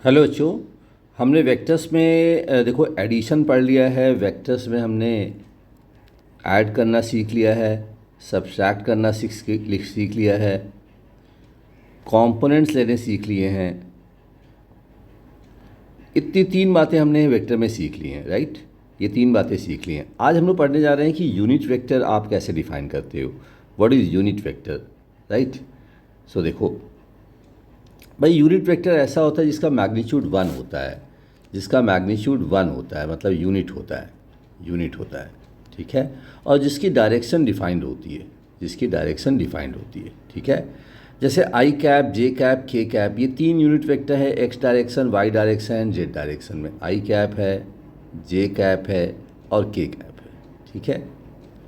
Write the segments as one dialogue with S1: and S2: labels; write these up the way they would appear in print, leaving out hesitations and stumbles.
S1: Hello बच्चों। हमने vectors में देखो एडिशन पढ़ लिया है। वेक्टर्स में हमने ऐड करना सीख लिया है, सब्सट्रैक्ट करना सीख लिया है, कंपोनेंट्स लेने सीख लिए हैं। इतनी तीन बातें हमने वेक्टर में सीख ली हैं, राइट। ये तीन बातें सीख ली हैं। आज हम लोग पढ़ने जा रहे हैं कि यूनिट वेक्टर आप कैसे डिफाइन करते हो, what is unit vector, right. So देखो भाई, यूनिट वेक्टर ऐसा होता है जिसका मैग्नीट्यूड 1 होता है। जिसका मैग्नीट्यूड 1 होता है मतलब यूनिट होता है, यूनिट होता है, ठीक है। और जिसकी डायरेक्शन डिफाइंड होती है, जिसकी डायरेक्शन डिफाइंड होती है, ठीक है। जैसे I cap, J cap, K cap, ये तीन यूनिट वेक्टर है X direction, Y direction and Z direction में। आई कैप है, जे कैप है और के कैप है, ठीक है।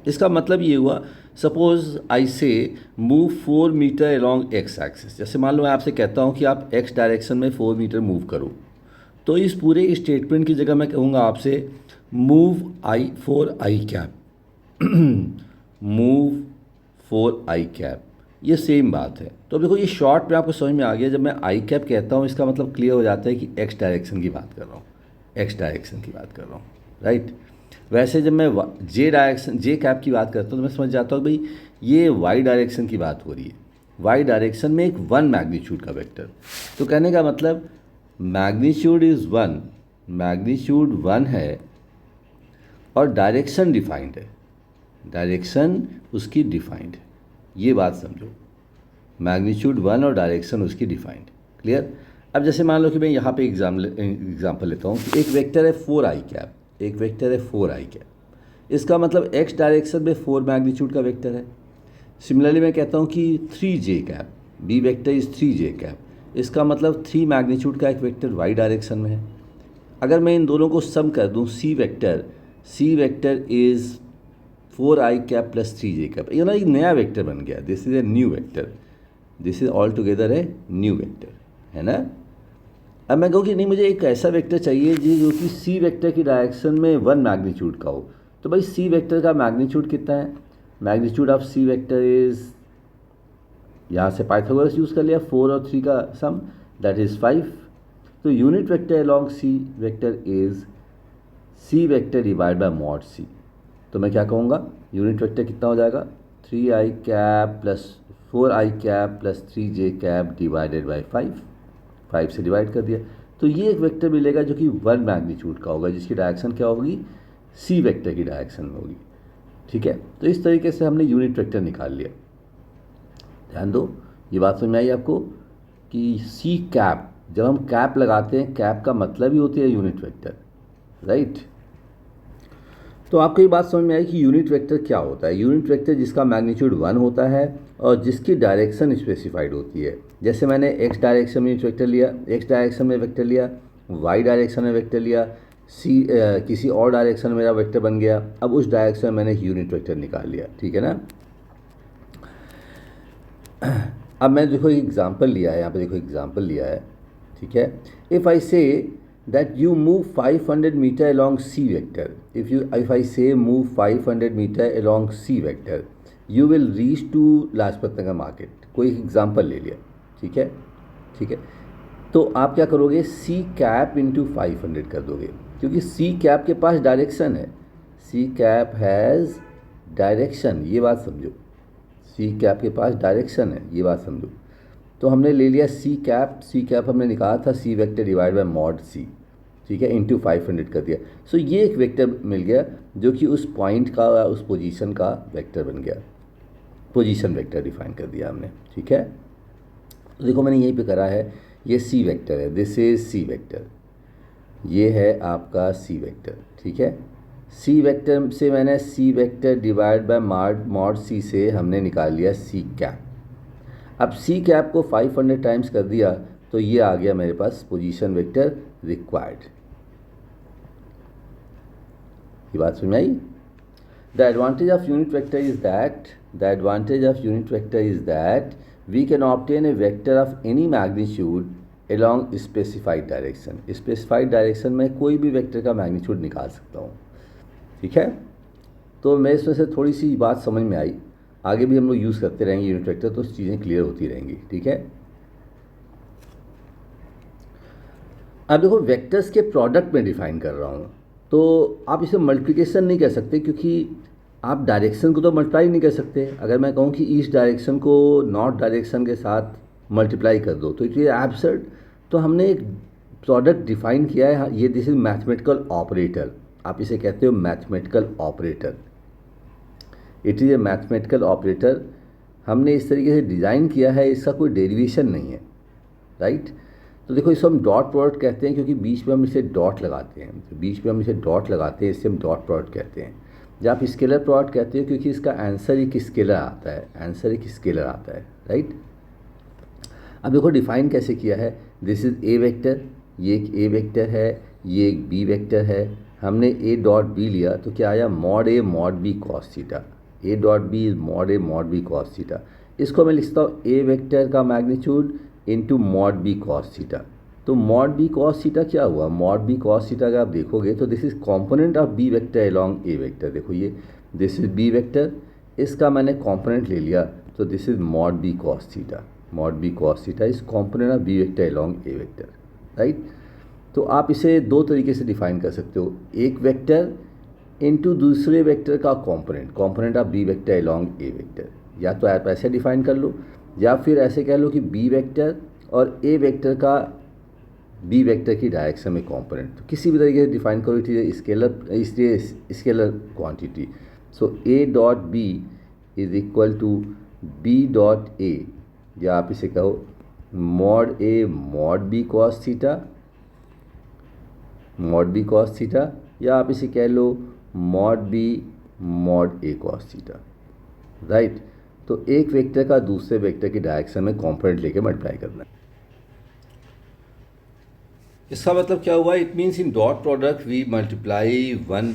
S1: इसका मतलब ये हुआ, suppose I say move 4 metre along X axis. जैसे मान लो मैं आपसे कहता हूँ कि आप एक्स डायरेक्शन में 4 मीटर मूव करो, तो इस पूरे स्टेटमेंट की जगह मैं कहूँगा आपसे move I for I cap, move for I cap. ये सेम बात है। तो देखो ये शॉर्ट में आपको समझ में आ गया। जब मैं आई कैप कहता हूँ इसका मतलब क्लियर हो जाता है कि एक्स डायरेक्शन की बात कर रहा हूँ, एक्स डायरेक्शन की बात कर रहा हूँ, राइट। वैसे जब मैं जे डायरेक्शन, जे कैप की बात करता हूँ तो मैं समझ जाता हूँ भाई ये वाई डायरेक्शन की बात हो रही है। वाई डायरेक्शन में एक 1 मैग्नीट्यूड का वेक्टर। तो कहने का मतलब मैग्नीट्यूड इज़ 1, मैग्नीट्यूड 1 है और डायरेक्शन डिफाइंड है, डायरेक्शन उसकी डिफाइंड है। ये बात समझो, मैग्नीट्यूड 1 और डायरेक्शन उसकी डिफाइंड। क्लियर। अब जैसे मान लो कि मैं यहाँ पे एग्जाम्पल लेता हूँ कि एक वेक्टर है 4 आई कैप, एक वेक्टर है 4 आई कैप। इसका मतलब एक्स डायरेक्शन में 4 मैग्नीट्यूड का वेक्टर है। सिमिलरली मैं कहता हूँ कि 3 J cap, B vector is 3 J cap. इसका मतलब 3 मैग्नीट्यूड का एक वेक्टर वाई डायरेक्शन में है। अगर मैं इन दोनों को सम कर दूँ, C vector is 4 I cap plus 3 J cap. ये ना एक नया वेक्टर बन गया। This is a new vector, this is all together a new vector, है ना। अब मैं कहूँ कि नहीं, मुझे एक ऐसा वेक्टर चाहिए जी जो कि सी वेक्टर की डायरेक्शन में 1 मैग्नीट्यूड का हो। तो भाई सी वेक्टर का मैग्नीट्यूड कितना है? Magnitude of C vector is, यहाँ से पाइथागोरस यूज़ कर लिया, 4 और 3 का सम, दैट इज़ 5। तो unit vector along C vector is C vector divide by mod C. तो मैं क्या कहूँगा, यूनिट वेक्टर कितना हो जाएगा? 3 I cap plus 4 I cap plus 3 J cap divided by 5 से डिवाइड कर दिया। तो ये एक वेक्टर मिलेगा जो कि 1 मैग्नीट्यूड का होगा, जिसकी डायरेक्शन क्या होगी? सी वेक्टर की डायरेक्शन में होगी, ठीक है। तो इस तरीके से हमने यूनिट वेक्टर निकाल लिया। ध्यान दो, ये बात समझ में आई आपको कि सी कैप, जब हम कैप लगाते हैं, कैप का मतलब ही होती है यूनिट वेक्टर, राइट। तो आपको ये बात समझ में आई कि यूनिट वेक्टर क्या होता है। यूनिट वेक्टर जिसका मैग्नीट्यूड 1 होता है और जिसकी डायरेक्शन स्पेसिफाइड होती है। जैसे मैंने एक्स डायरेक्शन में वेक्टर लिया, एक्स डायरेक्शन में वेक्टर लिया, वाई डायरेक्शन में वेक्टर लिया, किसी और डायरेक्शन में मेरा वेक्टर बन गया। अब उस डायरेक्शन में मैंने यूनिट वेक्टर निकाल लिया, ठीक है ना। अब मैं देखो एक एग्जाम्पल लिया है, यहाँ पे देखो एग्जाम्पल लिया है, ठीक है। इफ़ आई से that you move 500 meter along C vector, if I say move 500 meter along C vector, you will reach to Lajpat Nagar market. कोई एग्जाम्पल ले लिया, ठीक है, ठीक है। तो आप क्या करोगे, C कैप इंटू 500 कर दोगे, क्योंकि C कैप के पास डायरेक्शन है, C कैप हैज़ डायरेक्शन, ये बात समझो। C कैप के पास डायरेक्शन है, ये बात समझो। तो हमने ले लिया सी कैप हमने निकाला था C vector divide by mod C, ठीक है, इंटू 500 कर दिया। सो ये एक वेक्टर मिल गया जो कि उस पॉइंट का, उस पोजीशन का वेक्टर बन गया, पोजीशन वेक्टर डिफाइन कर दिया हमने, ठीक है। तो देखो मैंने यहीं पे करा है, ये सी वेक्टर है, दिस इज सी वेक्टर, ये है आपका सी वेक्टर, ठीक है। सी वेक्टर से मैंने C vector divide by mod C से हमने निकाल लिया सी कैप। अब सी कैप को 500 टाइम्स कर दिया तो ये आ गया मेरे पास पोजीशन वेक्टर रिक्वायर्ड। ये बात समझ में आई। The advantage of unit vector is that, the advantage of unit vector is that we can obtain a vector of any magnitude along specified direction. Specified direction में कोई भी वेक्टर का magnitude निकाल सकता हूँ, ठीक है। तो मैं इसमें से थोड़ी सी बात समझ में आई, आगे भी हम लोग यूज़ करते रहेंगे यूनिट वेक्टर, तो चीज़ें क्लियर होती रहेंगी, ठीक है। अब देखो वेक्टर्स के प्रोडक्ट में डिफाइन कर रहा हूँ, तो आप इसे मल्टीप्लिकेशन नहीं कह सकते, क्योंकि आप डायरेक्शन को तो मल्टीप्लाई नहीं कर सकते। अगर मैं कहूँ कि ईस्ट डायरेक्शन को नॉर्थ डायरेक्शन के साथ मल्टीप्लाई कर दो तो इट इज़ एब्सर्ड। तो हमने एक प्रोडक्ट डिफाइन किया है, ये दिस इज मैथमेटिकल ऑपरेटर, आप इसे कहते हो mathematical operator. It is a mathematical operator, हमने इस तरीके से डिज़ाइन किया है, इसका कोई डेरिवेशन नहीं है, राइट। तो देखो इसको हम डॉट प्रोडक्ट कहते हैं, क्योंकि बीच में हम इसे डॉट लगाते हैं, तो बीच में हम इसे डॉट लगाते हैं, इससे हम डॉट प्रोडक्ट कहते हैं। या आप स्केलर प्रोडक्ट कहते हो, क्योंकि इसका आंसर एक स्केलर आता है, आंसर एक स्केलर आता है, राइट। अब देखो डिफाइन कैसे किया है, दिस इज ए वेक्टर, ये एक ए वेक्टर है, ये एक बी वेक्टर है। हमने ए डॉट बी लिया तो क्या आया, mod A mod B cos theta. A dot B is mod A mod B cos theta. इसको मैं लिखता हूँ ए वेक्टर का magnitude into mod B cos theta. तो मॉड बी कॉस थीटा क्या हुआ, मॉड बी कॉस थीटा अगर आप देखोगे तो this is component of B vector along A vector. देखो ये दिस इज बी वेक्टर, इसका मैंने कॉम्पोनेंट ले लिया, तो this is mod B cos theta. Mod B cos theta is component of B vector along A vector, right. तो आप इसे दो तरीके से डिफाइन कर सकते हो, एक वेक्टर इनटू दूसरे वेक्टर का component, component of B vector along A vector. या तो आप ऐसे डिफाइन कर लो, या फिर ऐसे कह लो कि बी वेक्टर और ए वेक्टर का बी वेक्टर की डायरेक्शन में कंपोनेंट। तो किसी भी तरीके से डिफाइन करो, इट इज स्केलर, इसलिए scalar quantity. So A dot B is equal to B dot A, या आप इसे कहो mod A mod B cos theta, mod B cos theta, या आप इसे कह लो mod B mod A cos theta, right. तो एक वेक्टर का दूसरे वेक्टर की डायरेक्शन में कंपोनेंट लेके मल्टीप्लाई करना है। इसका मतलब क्या हुआ, it means in dot product we multiply one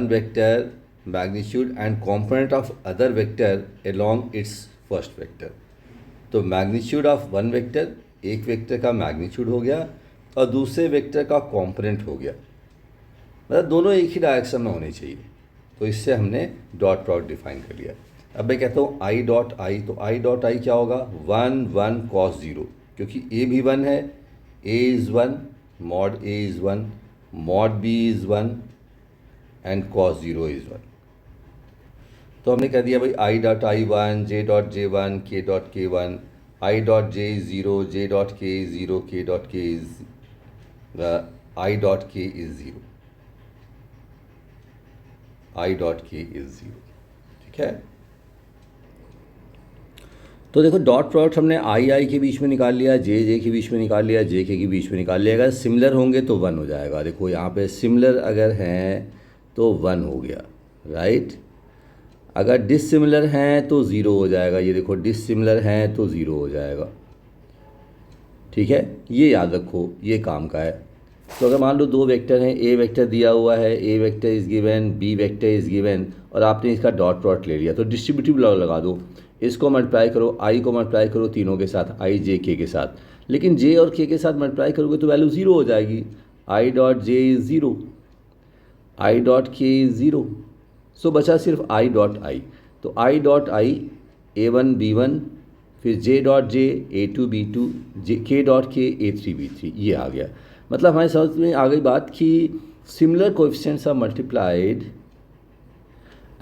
S1: vector magnitude and component of other vector along its first vector. तो मैग्नीट्यूड ऑफ वन वेक्टर, एक वेक्टर का मैग्नीट्यूड हो गया और दूसरे वेक्टर का कंपोनेंट हो गया, मतलब दोनों एक ही डायरेक्शन में होने चाहिए। तो इससे हमने डॉट प्रोडक्ट डिफाइन कर लिया। अब मैं कहता हूँ आई डॉट आई, तो आई डॉट आई क्या होगा, 1 1 cos 0, क्योंकि ए भी 1 है, A is 1, mod A is 1, mod B is 1 and cos 0 is 1। तो हमने कह दिया भाई I dot I 1, J dot J 1, के डॉट के 1, I dot J is 0, J dot के इज़ 0, के डॉट के इज़ आई डॉट के इज़ 0, आई डॉट के इज़ 0, ठीक है। तो देखो डॉट प्रोडक्ट हमने आई आई के बीच में निकाल लिया, जे जे के बीच में निकाल लिया, जे के बीच में निकाल लिया। अगर सिमिलर होंगे तो 1 हो जाएगा। देखो यहाँ पे सिमिलर अगर हैं तो 1 हो गया, राइट। अगर डिसिमिलर हैं तो 0 हो जाएगा। ये देखो डिसिमिलर हैं तो 0 हो जाएगा, ठीक है। ये याद रखो, ये काम का है। तो अगर मान लो दो वेक्टर हैं, ए वेक्टर दिया हुआ है, A vector is given, B vector is given, और आपने इसका डॉट प्रोडक्ट ले लिया, तो डिस्ट्रीब्यूटिव लॉ लगा दो, इसको मल्टीप्लाई करो, आई को मल्टीप्लाई करो तीनों के साथ, आई जे के के साथ। लेकिन जे और के साथ मल्टीप्लाई करोगे तो वैल्यू 0 हो जाएगी। I dot J is 0, I dot के इज़ 0, सो बचा सिर्फ आई डॉट आई। तो I dot I A1 B1, फिर J dot J A2 B2, जे के डॉट के A3 B3, ये आ गया। मतलब हमारे समझ में आ गई बात कि similar coefficients are multiplied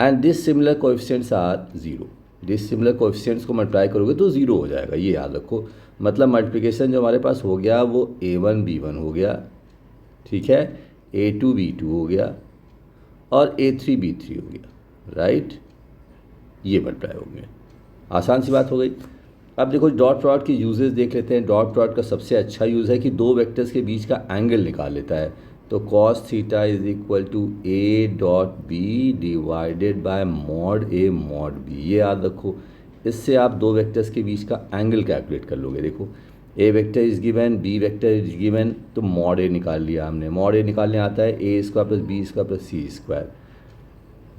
S1: and this similar coefficients are 0। This similar coefficients को मल्टीप्लाई करोगे तो 0 हो जाएगा, ये याद रखो। मतलब मल्टीप्लिकेशन जो हमारे पास हो गया वो A1 B1 हो गया, ठीक है, A2 B2 हो गया और A3 B3 हो गया, राइट। ये मल्टीप्लाई हो गया, आसान सी बात हो गई। अब देखो डॉट प्रोडक्ट की यूजेस देख लेते हैं। डॉट प्रोडक्ट का सबसे अच्छा यूज़ है कि दो वेक्टर्स के बीच का एंगल निकाल लेता है। तो cos theta is equal to A dot B divided by mod A mod B, ये याद रखो। इससे आप दो वेक्टर्स के बीच का एंगल कैलकुलेट कर लोगे। देखो A vector is given, B vector is given, तो मॉड ए निकाल लिया हमने। मॉड ए निकालने आता है A square plus B square plus C square.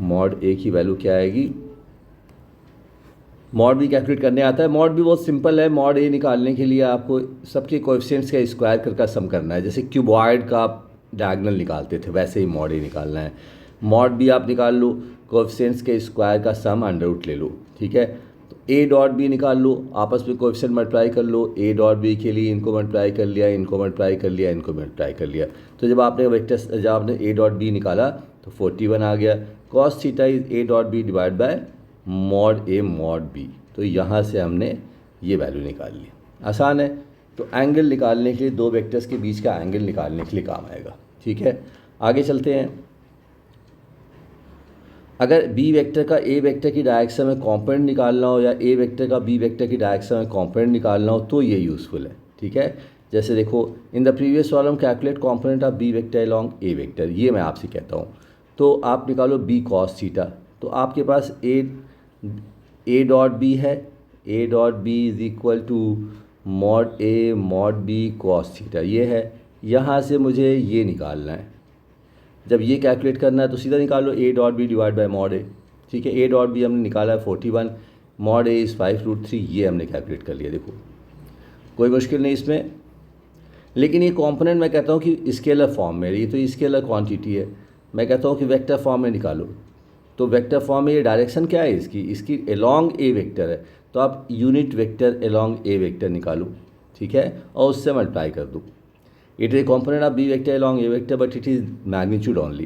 S1: Mod A की वैल्यू क्या आएगी, मॉड बी कैलकुलेट करने आता है। मॉड भी बहुत सिंपल है। मॉड ए निकालने के लिए आपको सबके कोएफिशिएंट्स का स्क्वायर करके सम करना है। जैसे क्यूबॉइड का आप डायगोनल निकालते थे वैसे ही मॉड ए निकालना है। मॉड बी आप निकाल लो, कोएफिशिएंट्स के स्क्वायर का सम अंडर रूट ले लो, ठीक है। तो ए डॉट बी निकाल लो, आपस में कोएफिशिएंट मल्टीप्लाई कर लो, ए डॉट बी के लिए इनको मल्टीप्लाई कर लिया, इनको मल्टीप्लाई कर लिया, इनको मल्टीप्लाई कर लिया। तो जब आपने ए डॉट बी निकाला तो 41 आ गया। Cos theta is A dot B divide by mod A mod B. तो यहाँ से हमने ये वैल्यू निकाल ली। आसान है। तो एंगल निकालने के लिए, दो वेक्टर्स के बीच का एंगल निकालने के लिए काम आएगा। ठीक है, आगे चलते हैं। अगर बी वेक्टर का ए वेक्टर की डायरेक्शन में कॉम्पोनेंट निकालना हो या ए वेक्टर का बी वेक्टर की डायरेक्शन में कॉम्पोनेंट निकालना हो तो ये यूज़फुल है। ठीक है, जैसे देखो, in the previous problem calculate component of B vector along A vector, ये मैं आपसे कहता हूँ। तो आप निकालो बी कॉस थीटा। तो आपके पास ए डॉट बी है, A dot B is equal to mod A mod B cos theta, ये है। यहाँ से मुझे ये निकालना है। जब ये कैलकुलेट करना है तो सीधा निकाल लो A dot B divide by mod A. ठीक है, ए डॉट बी हमने निकाला है 41, मॉड ए इज़ 5√3, ये हमने कैलकुलेट कर लिया। देखो कोई मुश्किल नहीं इसमें। लेकिन ये कंपोनेंट मैं कहता हूँ कि स्केलर फॉर्म में, ये तो स्केलर क्वांटिटी है, मैं कहता हूँ कि वेक्टर फॉर्म में निकालो। तो वेक्टर फॉर्म में ये डायरेक्शन क्या है इसकी अलोंग ए वेक्टर है, तो आप unit vector along A vector निकालो। ठीक है, और उससे मल्टीप्लाई कर दो। It is a component of B vector along A vector but it is magnitude only.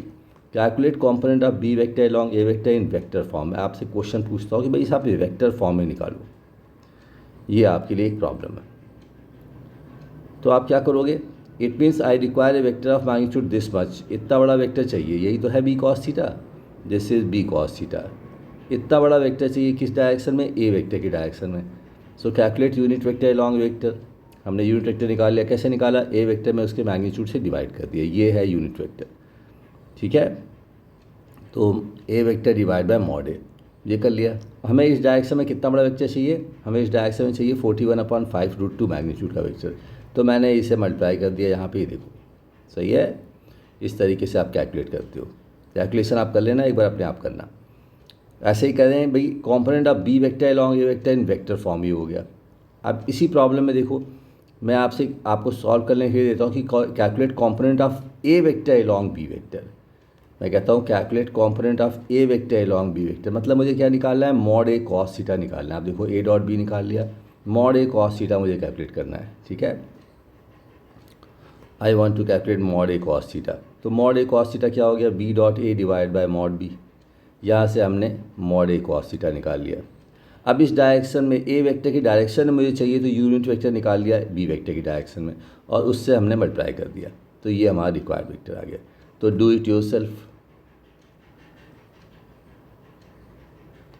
S1: Calculate component of B vector along A vector in vector form. मैं आपसे question पूछता हूँ कि भाई साहब ये वेक्टर फॉर्म में निकालो, ये आपके लिए एक प्रॉब्लम है। तो आप क्या करोगे, it means I require a vector of magnitude this much, इतना बड़ा वेक्टर चाहिए, यही तो है B cos theta, this is B cos theta. इतना बड़ा वेक्टर चाहिए किस डायरेक्शन में, ए वेक्टर की डायरेक्शन में। सो calculate unit vector along vector. हमने यूनिट वेक्टर निकाल लिया, कैसे निकाला, ए वेक्टर में उसके मैग्नीट्यूड से डिवाइड कर दिया, ये है यूनिट वेक्टर। ठीक है, तो ए वेक्टर डिवाइड बाय मॉड ए, ये कर लिया। हमें इस डायरेक्शन में कितना बड़ा वेक्टर चाहिए, हमें इस डायरेक्शन में चाहिए 41/5√2 मैग्नीट्यूड का वेक्टर। तो मैंने इसे मल्टीप्लाई कर दिया यहाँ पे, ये देखो सही है। इस तरीके से आप कैलकुलेट करते हो। कैलकुलेशन आप कर लेना एक बार, अपने आप करना। ऐसे ही करें भाई, component of B vector along A vector in vector form, ही हो गया। अब इसी प्रॉब्लम में देखो, मैं आपको सॉल्व करने के लिए देता हूँ कि calculate component of A vector along B vector. मैं कहता हूँ calculate component of A vector along B vector, मतलब मुझे क्या निकालना है, मॉड ए कॉस थीटा निकालना है। आप देखो ए डॉट बी निकाल लिया, मॉड ए कॉस थीटा मुझे कैलकुलेट करना है। ठीक है, I want to calculate mod A cos theta. तो मॉड ए कॉस थीटा क्या हो गया, B dot A divide by mod B. यहाँ से हमने मॉड ए कॉस थीटा निकाल लिया। अब इस डायरेक्शन में ए वेक्टर की डायरेक्शन में मुझे चाहिए, तो यूनिट वेक्टर निकाल लिया बी वेक्टर की डायरेक्शन में, और उससे हमने मल्टीप्लाई कर दिया। तो ये हमारा रिक्वायर्ड वेक्टर आ गया। तो डू इट योरसेल्फ,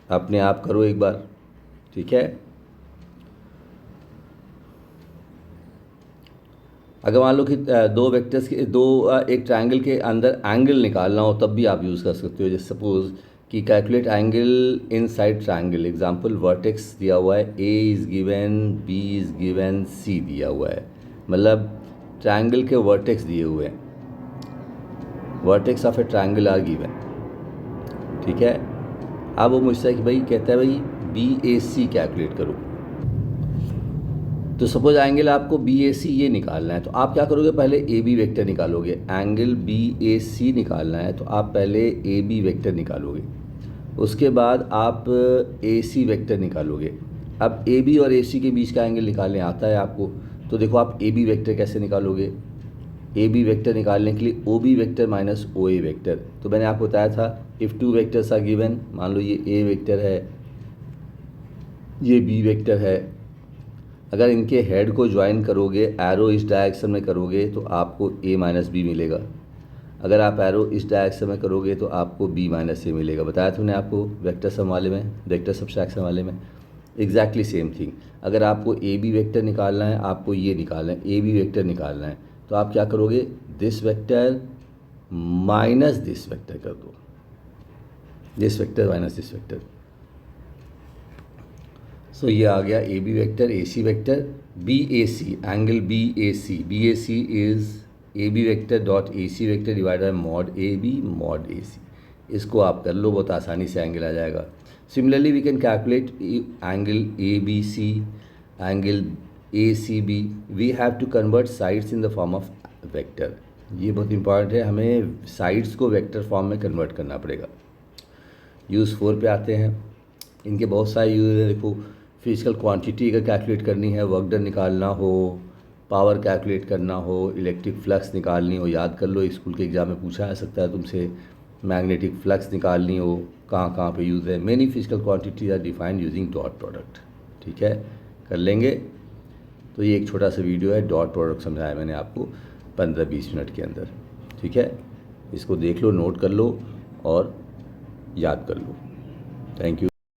S1: अपने आप करो एक बार। ठीक है, अगर मान लो कि दो वेक्टर्स के एक ट्रायंगल के अंदर एंगल निकालना हो, तब भी आप यूज़ कर सकते हो। जैसे सपोज कि calculate angle inside triangle. Example, vertex दिया हुआ है, A is given, B is given, C दिया हुआ है, मतलब ट्रायंगल के वर्टेक्स दिए हुए हैं। Vertex of a triangle are given. ठीक है, अब वो मुझसे कि भाई कहता है भाई बी ए सी कैलकुलेट करो। तो सपोज एंगल आपको बी ए सी ये निकालना है, तो आप क्या करोगे, पहले ए बी वेक्टर निकालोगे। एंगल बी ए सी निकालना है तो आप पहले ए बी वेक्टर निकालोगे, उसके बाद आप ए सी वेक्टर निकालोगे। अब ए बी और ए सी के बीच का एंगल निकालने आता है आपको, तो देखो आप ए बी वेक्टर कैसे निकालोगे। ए बी वेक्टर निकालने के लिए O B vector minus O A vector. तो मैंने आपको बताया था, if two vectors are given, मान लो ये ए वेक्टर है, ये बी वेक्टर है, अगर इनके हेड को ज्वाइन करोगे, एरो इस डायरेक्शन में करोगे तो आपको ए माइनस बी मिलेगा। अगर आप एरो इस डायरेक्शन में करोगे तो आपको बी माइनस ए मिलेगा। बताया था मैंने आपको वेक्टर सम वाले में, वेक्टर सब्सट्रैक्शन वाले में। एग्जैक्टली सेम थिंग, अगर आपको ए बी वेक्टर निकालना है, आपको ये निकालना है, ए बी वेक्टर निकालना है, तो आप क्या करोगे, this vector minus this vector कर दो, this vector minus this vector. So ये आ गया A B vector, A C vector, B A C, angle B A C, B A C is A B vector dot A C vector divide by mod A B mod A C. इसको आप कर लो, बहुत आसानी से angle आ जाएगा। Similarly we can calculate angle A B C, angle A C B. We have to convert sides in the form of vector. ये बहुत इंपॉर्टेंट है, हमें साइड्स को वेक्टर फॉर्म में कन्वर्ट करना पड़ेगा। यूज़ 4 पे आते हैं। इनके बहुत सारे यूज हैं। देखो, फिजिकल क्वांटिटी अगर कैलकुलेट करनी है, वर्क डन निकालना हो, पावर कैलकुलेट करना हो, इलेक्ट्रिक फ्लक्स निकालनी हो, याद कर लो स्कूल के एग्ज़ाम में पूछा जा सकता है तुमसे, मैग्नेटिक फ्लक्स निकालनी हो, कहाँ कहाँ पे यूज़ है। Many physical quantities are defined using dot product. ठीक है, कर लेंगे। तो ये एक छोटा सा वीडियो है, डॉट प्रोडक्ट समझाया मैंने आपको 15-20 मिनट के अंदर। ठीक है, इसको देख लो, नोट कर लो और याद कर लो। Thank you.